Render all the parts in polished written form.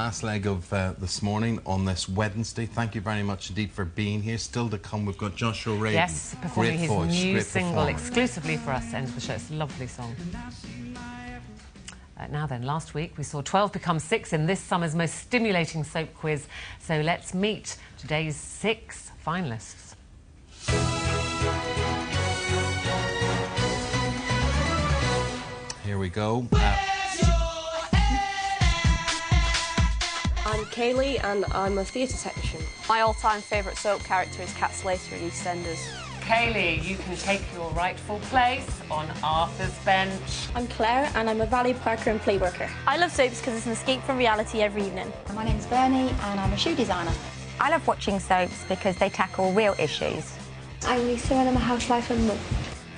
last leg of this morning on this Wednesday. Thank you very much indeed for being here. Still to come, we've got Josh O'Reilly. Yes, performing his new single exclusively for us. End of the show. It's a lovely song. Now then, last week we saw 12 become 6 in this summer's most stimulating soap quiz. So let's meet today's 6 finalists. Here we go. I'm Kaylee and I'm a theatre technician. My all-time favourite soap character is Cat Slater in EastEnders. Kaylee, you can take your rightful place on Arthur's bench. I'm Claire and I'm a valet parker and play worker. I love soaps because it's an escape from reality every evening. My name's Bernie and I'm a shoe designer. I love watching soaps because they tackle real issues. I'm Lisa and I'm a housewife and mum.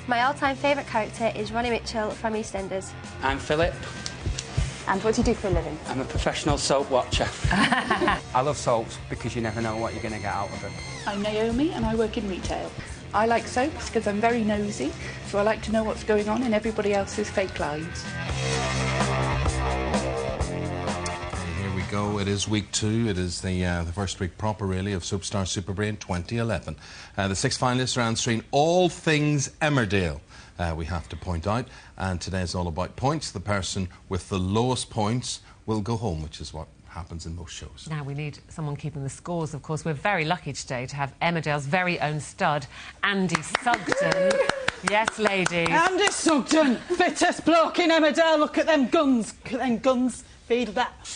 My all-time favourite character is Ronnie Mitchell from EastEnders. I'm Philip. And what do you do for a living? I'm a professional soap watcher. I love soaps because you never know what you're going to get out of them. I'm Naomi and I work in retail. I like soaps because I'm very nosy, so I like to know what's going on in everybody else's fake lives. Here we go. It is week 2. It is the first week proper, really, of Soapstar Superbrain 2011. The 6 finalists are answering all things Emmerdale. We have to point out, and today is all about points. The person with the lowest points will go home, which is what happens in most shows. Now we need someone keeping the scores, of course. We're very lucky today to have Emmerdale's very own stud, Andy Sugden. Yes, ladies. Andy Sugden, fittest bloke in Emmerdale. Look at them guns. Look at them guns. Feed that.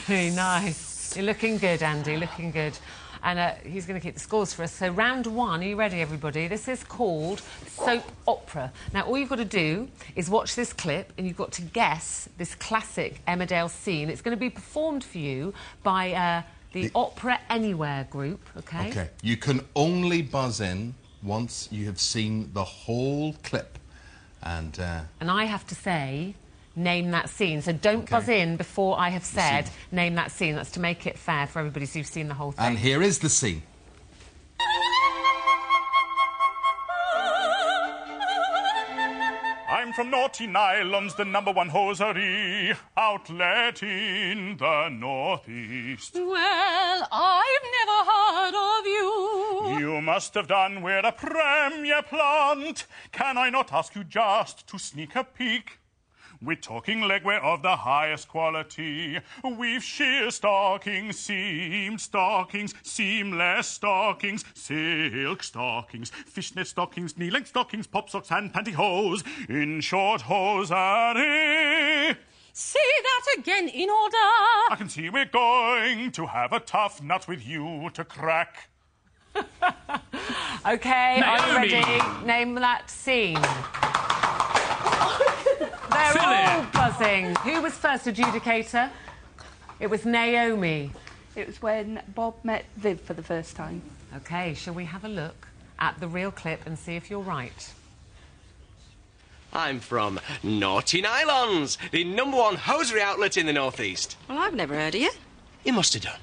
Very nice. You're looking good, Andy, looking good. And he's going to keep the scores for us. So round 1, are you ready, everybody? This is called Soap Opera. Now, all you've got to do is watch this clip and you've got to guess this classic Emmerdale scene. It's going to be performed for you by the Opera Anywhere group, OK? OK. You can only buzz in once you have seen the whole clip. And I have to say, name that scene. So don't buzz in before I have said name that scene. That's to make it fair for everybody so you've seen the whole thing. And here is the scene. I'm from Naughty Islands, the #1 hosiery outlet in the northeast. Well, I've never heard of you. You must have done, we're a premier plant. Can I not ask you just to sneak a peek? We're talking legwear of the highest quality. We've sheer stockings, seamed stockings, seamless stockings, silk stockings, fishnet stockings, knee-length stockings, pop socks and pantyhose. In short, hosiery. Say that again in order. I can see we're going to have a tough nut with you to crack. OK, are you ready? Name that scene. They're all buzzing. Who was first adjudicator? It was Naomi. It was when Bob met Viv for the first time. OK, shall we have a look at the real clip and see if you're right? I'm from Naughty Islands, the #1 hosiery outlet in the northeast. Well, I've never heard of you. You must have done.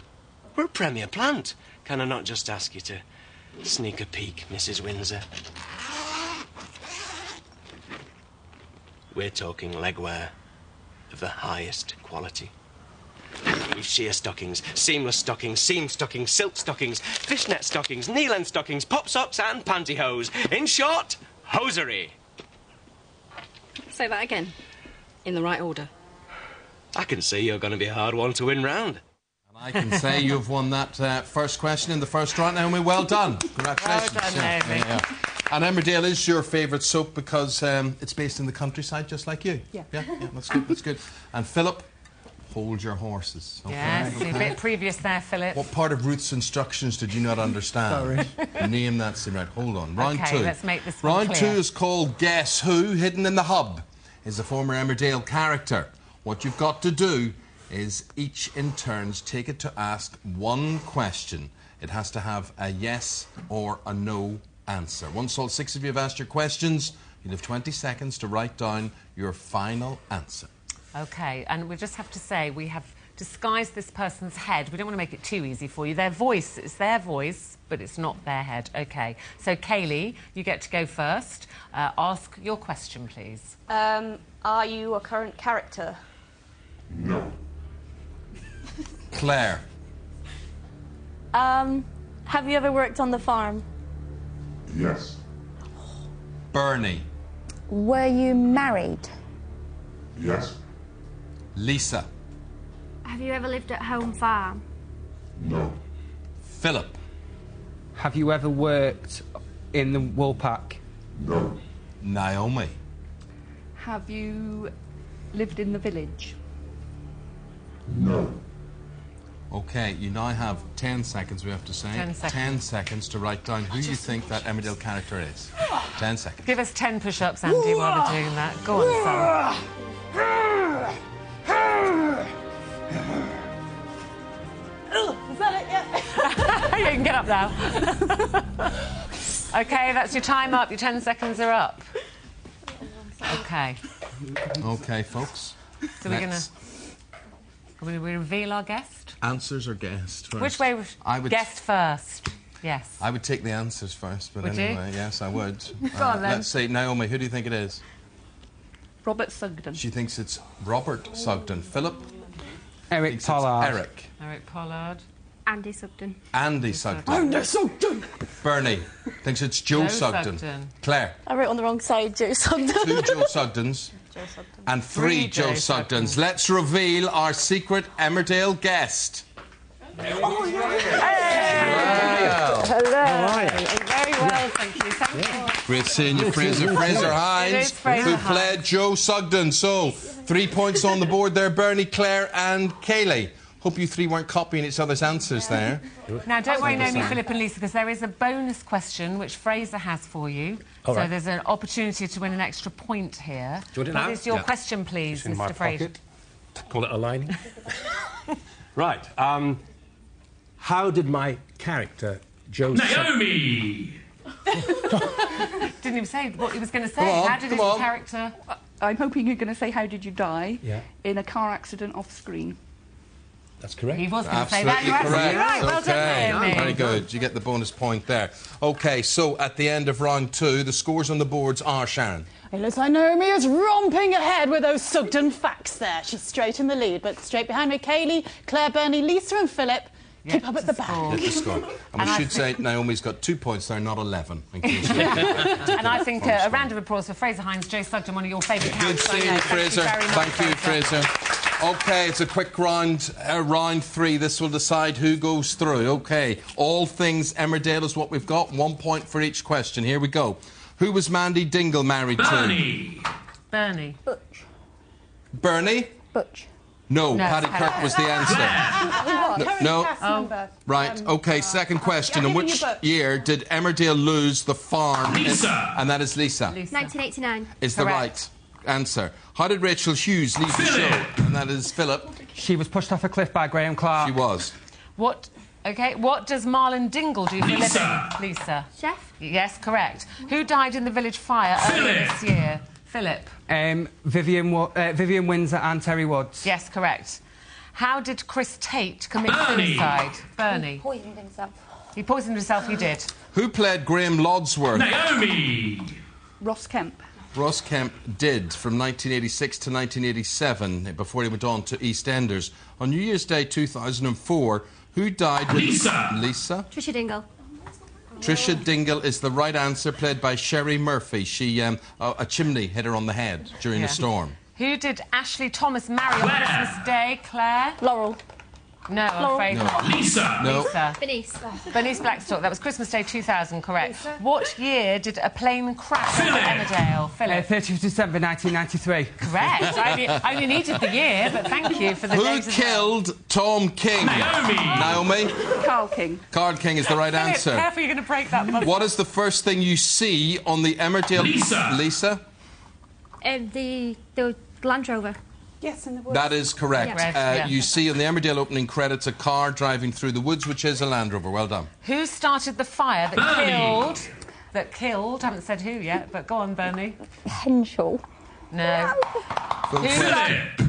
We're a premier plant. Can I not just ask you to sneak a peek, Mrs. Windsor? We're talking legwear of the highest quality. We've sheer stockings, seamless stockings, seam stockings, silk stockings, fishnet stockings, knee-length stockings, pop socks and pantyhose. In short, hosiery. Say that again, in the right order. I can see you're going to be a hard one to win round. And I can say you've won that first question in the first round, Naomi. Well done. Congratulations. Well done, Naomi. And Emmerdale is your favourite soap because it's based in the countryside, just like you. Yeah. Yeah, that's good, that's good. And Philip, hold your horses. Okay. Yes, a bit previous there, Philip. What part of Ruth's instructions did you not understand? Sorry. Name that scene. Right, hold on. Round 2. Let's make this one Round clear. 2 is called Guess Who? Hidden in the Hub is a former Emmerdale character. What you've got to do is each in turns take it to ask one question. It has to have a yes or a no answer. Once all 6 of you have asked your questions, you'll have 20 seconds to write down your final answer. OK, and we just have to say we have disguised this person's head. We don't want to make it too easy for you. Their voice, it's their voice, but it's not their head. OK, so Kaylee, you get to go first. Ask your question, please. Are you a current character? No. Claire. Have you ever worked on the farm? Yes. Bernie. Were you married? Yes. Lisa. Have you ever lived at home farm? No. Philip. Have you ever worked in the wool pack? No. Naomi. Have you lived in the village? No. OK, you now have 10 seconds, we have to say. 10 seconds. 10 seconds to write down who you think that Emmerdale character is. 10 seconds. Give us 10 push-ups, Andy, while we're doing that. Go on, son. Is that it yet? You can get up now. OK, that's your time up. Your 10 seconds are up. OK. OK, folks. So we're going to... Will we reveal our guest? Answers or guest first? Which way? Guest first. Yes. I would take the answers first, but Would anyway, you? yes, I would. Go on, then. Let's see, Naomi, who do you think it is? Robert Sugden. She thinks it's Robert Sugden. Philip? Eric Pollard. Eric. Eric Pollard. Andy Sugden. Andy Sugden. Andy Sugden. Bernie thinks it's Joe Sugden. Claire? I wrote on the wrong side, Joe Sugden. 2 Joe Sugdens. And 3 Joe Sugdens. Let's reveal our secret Emmerdale guest. Hello. Very well, thank you. Thank you. Great seeing you, Fraser. Fraser Hines, who played Joe Sugden. So, 3 points on the board there, Bernie, Claire and Kayleigh. Hope you 3 weren't copying each other's answers there. Now, don't worry, Naomi, Philip and Lisa, because there is a bonus question which Fraser has for you. All right. So there's an opportunity to win an extra point here. Do you want it now? What is your Yeah. question, please, It's in my Mr. Fraser? pocket. Call it a lining. Right. How did my character, Joe... Naomi! Didn't even say what he was going to say. Come on, How did his come on. character... I'm hoping you're going to say, how did you die? Yeah. In a car accident off screen. That's correct. He was going to say that. You're absolutely right. Well done, Naomi. Very good. You get the bonus point there. OK, so at the end of round 2, the scores on the boards are, Sharon. It looks like Naomi is romping ahead with those Sugden facts there. She's straight in the lead, but straight behind me, Kayleigh, Claire, Bernie, Lisa and Philip. Keep up at the back. Hit the score. And we should say Naomi's got 2 points there, not 11. In case you... And I think a round of applause for Fraser Hines, Joe Sugden, one of your favourite characters. Good seeing you, Fraser. Thank you, Fraser. OK, it's a quick round, round 3. This will decide who goes through. OK, all things Emmerdale is what we've got. 1 point for each question. Here we go. Who was Mandy Dingle married Bernie. to? Bernie. Butch. Bernie? Butch. No, No, Paddy Paddy. Kirk was the answer. No. Number. Right, OK, second question. In giving which you Butch. year did Emmerdale lose the farm? Lisa. And that is Lisa. 1989. Is the right answer. How did Rachel Hughes leave the show? And that is Philip. She was pushed off a cliff by Graham Clark. She was. What does Marlon Dingle do for a Lisa. living? Lisa. Chef. Yes, correct. Who died in the village fire earlier Philip. this year? Philip. Vivian Windsor and Terry Woods. Yes, correct. How did Chris Tate commit Bernie. suicide? Bernie. Poisoned himself. He poisoned himself, you did. Who played Graham Lodsworth? Naomi! Ross Kemp. Ross Kemp did from 1986 to 1987 before he went on to EastEnders. On New Year's Day 2004, who died with... Lisa. Lisa? Trisha Dingle. Trisha Dingle is the right answer, played by Sherry Murphy. She, a chimney hit her on the head during a storm. Who did Ashley Thomas marry on Christmas Day? Claire? Laurel. No, I'm afraid not. Lisa. No. Lisa. Bernice. Bernice Blackstock. That was Christmas Day 2000, correct. What year did a plane crash Philip. at Emmerdale? Philip. 30th December 1993. Correct. I only needed the year, but thank you for the Who dates as well. killed Tom King? Naomi. Carl King. Carl King is the right Philip, answer. careful, you're going to break that buzzer. What is the first thing you see on the Emmerdale... Lisa. Lisa? The Land Rover. Yes, in the woods. That is correct. Correct, yeah. You see in the Emmerdale opening credits a car driving through the woods, which is a Land Rover. Well done. Who started the fire that Bernie. killed... haven't said who yet, but go on, Bernie. Henshaw. No. Philip.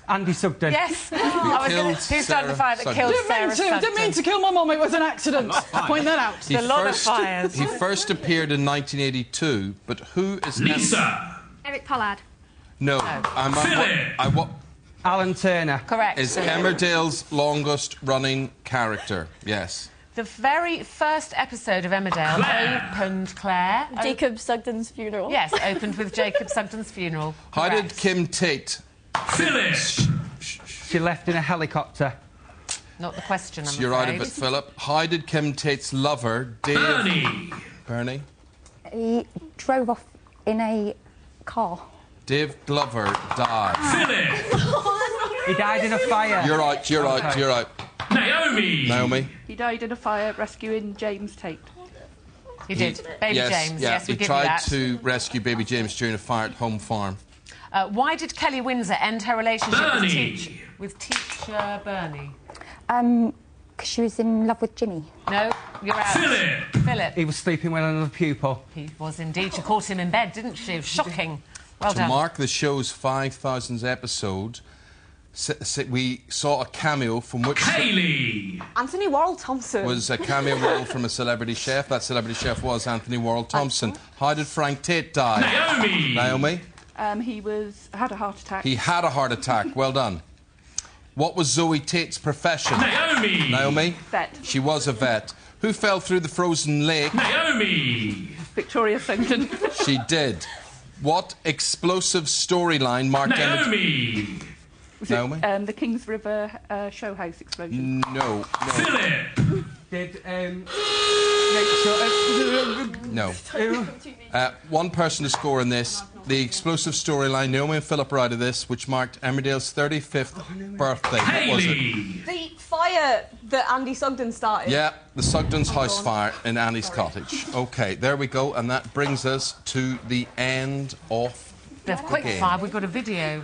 Andy Sugden. Yes. Who started the fire that killed Sarah Sugden? Didn't mean to kill my mum, it was an accident. Point that out. There's a lot of fires. He first appeared in 1982, but who is... Lisa. Eric Pollard. No. Philip. Alan Turner. Correct. Is Emmerdale's longest running character? Yes. The very first episode of Emmerdale opened, Claire... Jacob Sugden's funeral. Yes, opened with Jacob Sugden's funeral. How Correct. did Kim Tate... Philip! She left in a helicopter. Not the question, I'm You're right afraid. a bit, Philip. How did Kim Tate's lover, Dave... Bernie! Bernie? He drove off in a car. Dave Glover died. Philip! He died in a fire. You're right, you're right, Okay. you're right. Naomi! Naomi? He died in a fire rescuing James Tate. He did. Baby yes, James. Yeah, Yes, we he give you tried that. to rescue baby James during a fire at home farm. Why did Kelly Windsor end her relationship Bernie! with teacher Bernie? Because she was in love with Jimmy. No, you're out. Philip! Philip. He was sleeping with another pupil. He was indeed. She caught him in bed, didn't she? Shocking. Well To done. mark the show's 5,000th episode, we saw a cameo from which... Kaylee! Anthony Worrell Thompson. was a cameo role from a celebrity chef. That celebrity chef was Anthony Worrell Thompson. How did Frank Tate die? Naomi! Naomi? He had a heart attack. He had a heart attack. Well done. What was Zoe Tate's profession? Naomi! Naomi? Vet. She was a vet. Who fell through the frozen lake? Naomi! Victoria Sugden. She did. What explosive storyline marked Naomi! Was Naomi? it the Kings River show house explosion? No. Philip! Did, No. One person to score in this. The explosive storyline, Naomi and Philip are out of this, which marked Emmerdale's 35th birthday. What was it? Hayley! The fire that Andy Sugden started. Yeah, the Sugden's house fire in Annie's cottage. OK, there we go, and that brings us to the end of The quick game. fire. We've got a video.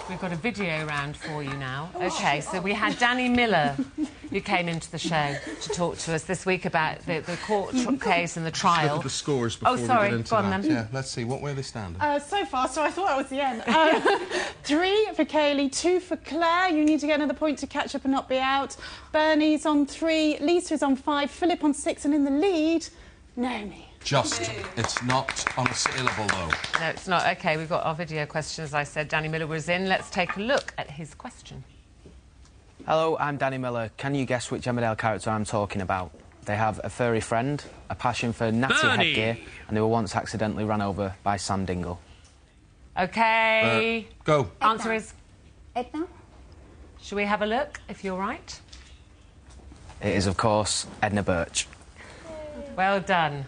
We've got a video round for you now. OK, so we had Danny Miller, who came into the show to talk to us this week about the court case and the Look trial. at the scores before Oh, sorry. we get into Go on, that. then. Yeah, let's see. What way are they standing? So far, so I thought I was the end. 3 for Kaylee, 2 for Claire. You need to get another point to catch up and not be out. Bernie's on 3, Lisa's on 5, Philip on 6, and in the lead, Naomi. Just. It's not unassailable, though. No, it's not. OK, we've got our video question. As I said, Danny Miller was in. Let's take a look at his question. Hello, I'm Danny Miller. Can you guess which Emmerdale character I'm talking about? They have a furry friend, a passion for natty Bernie! headgear, and they were once accidentally run over by Sam Dingle. OK. Go. Answer is... Edna? Shall we have a look, if you're right? It is, of course, Edna Birch. Well done.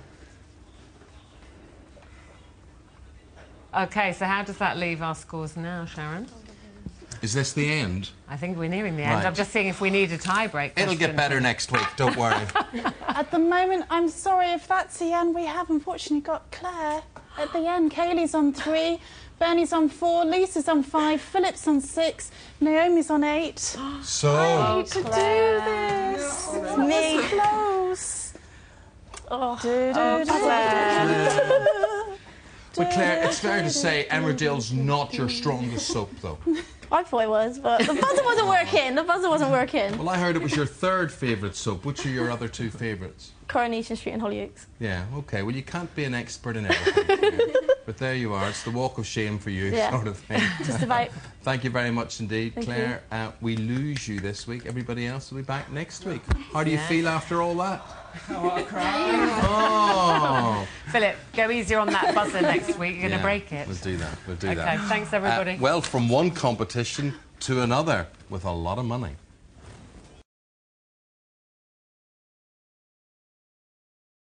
OK, so how does that leave our scores now, Sharon? Is this the end? I think we're nearing the end. Right. I'm just seeing if we need a tie-break It'll get question. better next week, don't worry. At the moment, I'm sorry if that's the end. We have unfortunately got Claire at the end. Kaylee's on 3, Bernie's on 4, Lisa's on 5, Philip's on 6, Naomi's on 8. So... I need to do this. It's me. Close. But Claire, it's fair to say Emmerdale's not your strongest soap, though. I thought it was, but the buzzer wasn't working. The buzzer wasn't working. Well, I heard it was your 3rd favourite soap. Which are your other 2 favourites? Coronation Street and Hollyoaks. Yeah, OK. Well, you can't be an expert in everything. Claire. But there you are. It's the walk of shame for you, Yeah. sort of thing. Just about. Thank you very much indeed, Thank Claire. We lose you this week. Everybody else will be back next week. How do you feel after all that? Oh. Philip, go easier on that buzzer next week. You're going to break it. We'll do that. We'll do that. OK, thanks, everybody. Well, from one competition to another with a lot of money.